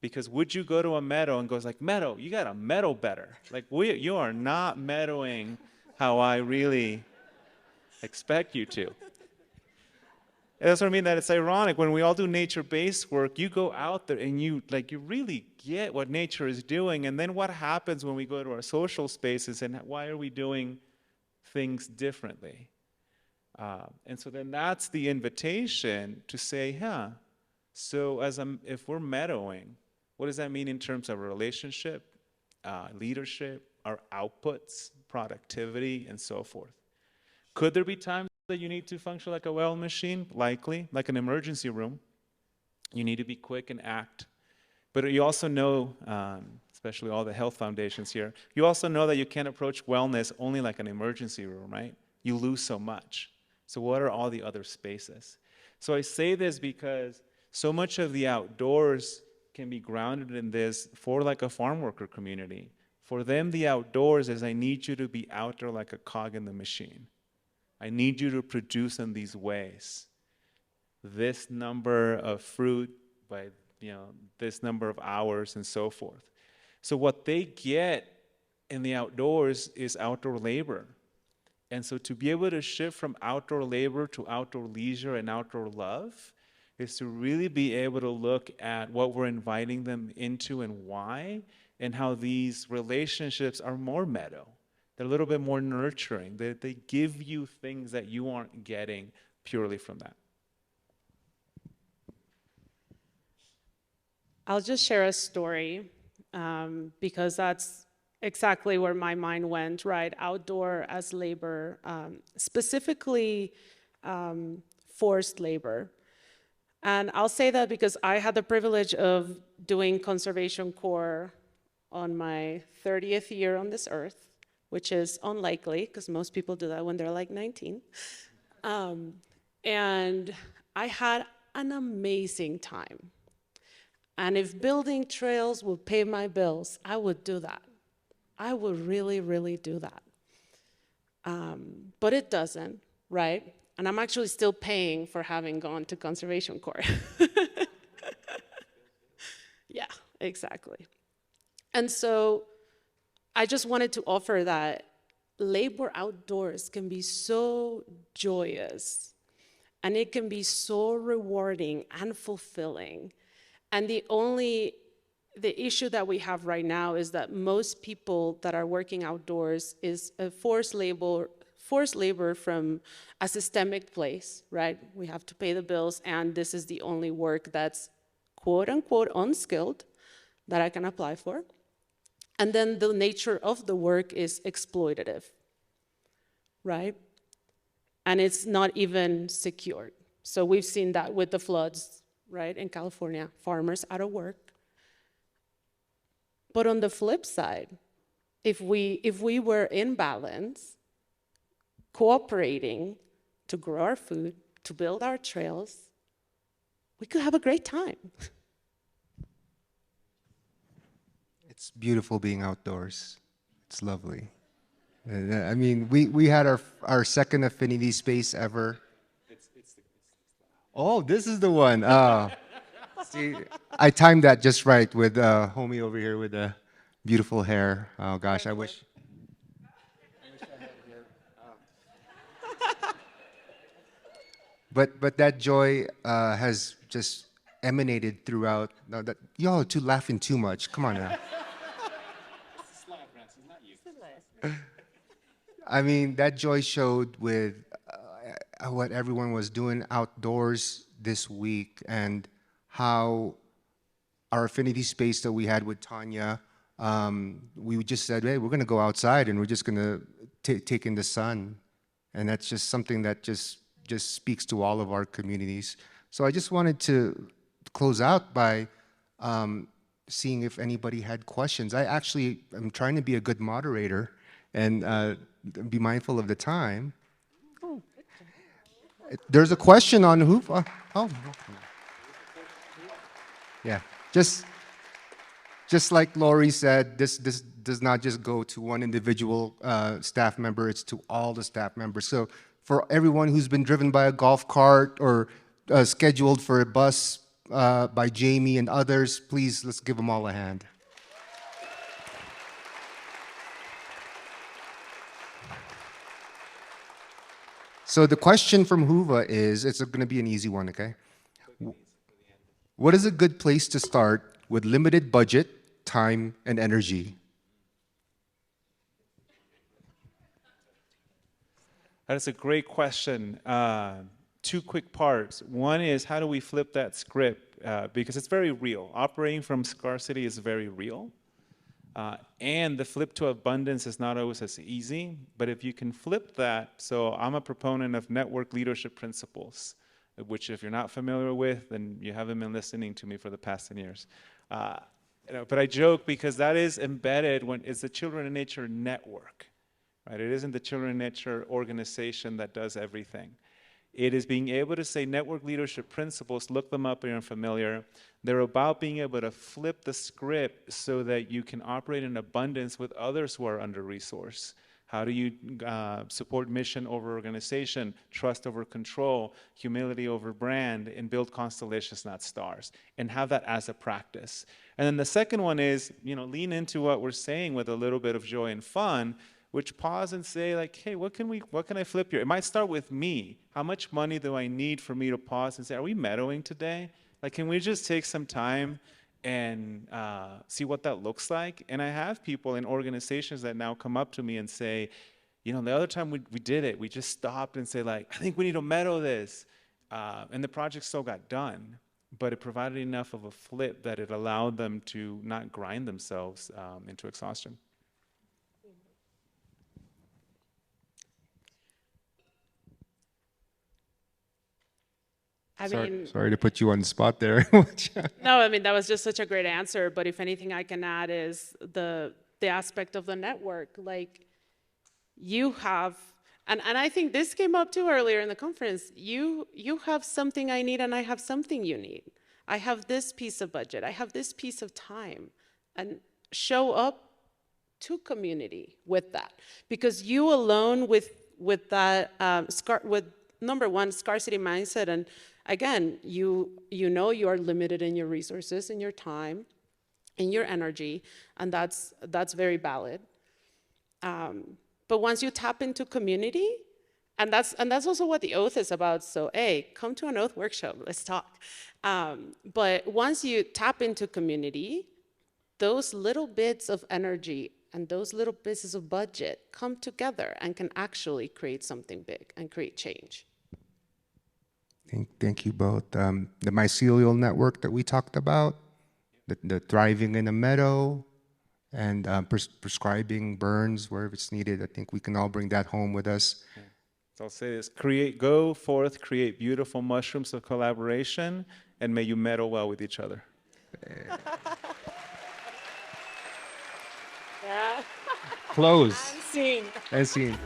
Because would you go to a meadow and goes like, Meadow, you got to meadow better. Like, you are not meadowing how I really expect you to. That's what I mean, that it's ironic. When we all do nature-based work, you go out there and you really get what nature is doing. And then what happens when we go to our social spaces, and why are we doing things differently? And so then that's the invitation to say, so if we're meadowing, what does that mean in terms of relationship, leadership, our outputs, productivity, and so forth? Could there be times that you need to function like a well machine? Likely, like an emergency room. You need to be quick and act. But you also know, especially all the health foundations here, you also know that you can't approach wellness only like an emergency room, right? You lose so much. So what are all the other spaces? So I say this because so much of the outdoors can be grounded in this for like a farm worker community. For them, the outdoors is I need you to be out there like a cog in the machine. I need you to produce in these ways. This number of fruit by this number of hours and so forth. So what they get in the outdoors is outdoor labor. And so to be able to shift from outdoor labor to outdoor leisure and outdoor love is to really be able to look at what we're inviting them into and why, and how these relationships are more meadow. They're a little bit more nurturing. They give you things that you aren't getting purely from that. I'll just share a story because that's exactly where my mind went, right? Outdoor as labor, specifically forced labor. And I'll say that because I had the privilege of doing Conservation Corps on my 30th year on this earth, which is unlikely because most people do that when they're like 19. And I had an amazing time. And if building trails would pay my bills, I would do that. I would really, really do that. But it doesn't, right? And I'm actually still paying for having gone to Conservation Corps. Yeah, exactly. And so I just wanted to offer that labor outdoors can be so joyous, and it can be so rewarding and fulfilling. And the issue that we have right now is that most people that are working outdoors is a forced labor from a systemic place, right? We have to pay the bills, and this is the only work that's quote unquote unskilled that I can apply for. And then the nature of the work is exploitative, right? And it's not even secured. So we've seen that with the floods, right, in California, farmers out of work. But on the flip side, if we were in balance, cooperating to grow our food, to build our trails, we could have a great time. It's beautiful being outdoors. It's lovely. I mean, we had our second affinity space ever. Oh, this is the one. See, I timed that just right with homie over here with the beautiful hair. Oh gosh, I wish. But that joy has just emanated throughout. No, that y'all are too laughing too much. Come on now. I mean, that joy showed with what everyone was doing outdoors this week, and how our affinity space that we had with Tanya, we just said, hey, we're going to go outside and we're just going to take in the sun. And that's just something that just speaks to all of our communities. So I just wanted to close out by seeing if anybody had questions. I actually am trying to be a good moderator and be mindful of the time. Oh. There's a question on who? Oh. Yeah, just like Lori said, this does not just go to one individual staff member, it's to all the staff members. So for everyone who's been driven by a golf cart or scheduled for a bus by Jamie and others, please, let's give them all a hand. So the question from Huva is, it's going to be an easy one, okay? What is a good place to start with limited budget, time, and energy? That is a great question. Two quick parts. One is, how do we flip that script? Because it's very real. Operating from scarcity is very real. And the flip to abundance is not always as easy. But if you can flip that, so I'm a proponent of network leadership principles, which if you're not familiar with, then you haven't been listening to me for the past 10 years. But I joke because that is embedded when it's the Children in Nature network. Right? It isn't the Children in Nature organization that does everything. It is being able to say network leadership principles, look them up if you're unfamiliar. They're about being able to flip the script so that you can operate in abundance with others who are under-resourced. How do you support mission over organization, trust over control, humility over brand, and build constellations, not stars, and have that as a practice. And then the second one is, lean into what we're saying with a little bit of joy and fun, which pause and say, like, hey, what can I flip here? It might start with me. How much money do I need for me to pause and say, are we meadowing today? Like, can we just take some time and see what that looks like? And I have people in organizations that now come up to me and say, the other time we did it, we just stopped and say, like, I think we need to meadow this. And the project still got done, but it provided enough of a flip that it allowed them to not grind themselves into exhaustion. Sorry to put you on the spot there. No, that was just such a great answer. But if anything I can add is the aspect of the network. Like, you have, and I think this came up too earlier in the conference, you have something I need and I have something you need. I have this piece of budget, I have this piece of time, and show up to community with that. Because you alone with that, with number one, scarcity mindset, and again, you are limited in your resources, in your time, in your energy, and that's very valid. But once you tap into community, and that's also what the Oath is about. So, hey, come to an Oath workshop, let's talk. But once you tap into community, those little bits of energy and those little pieces of budget come together and can actually create something big and create change. Thank you both. The Mycelial Network that we talked about, the thriving in a meadow, and prescribing burns wherever it's needed. I think we can all bring that home with us. Yeah. So I'll say this, go forth, create beautiful mushrooms of collaboration, and may you meadow well with each other. Yeah. Close. And scene. And scene.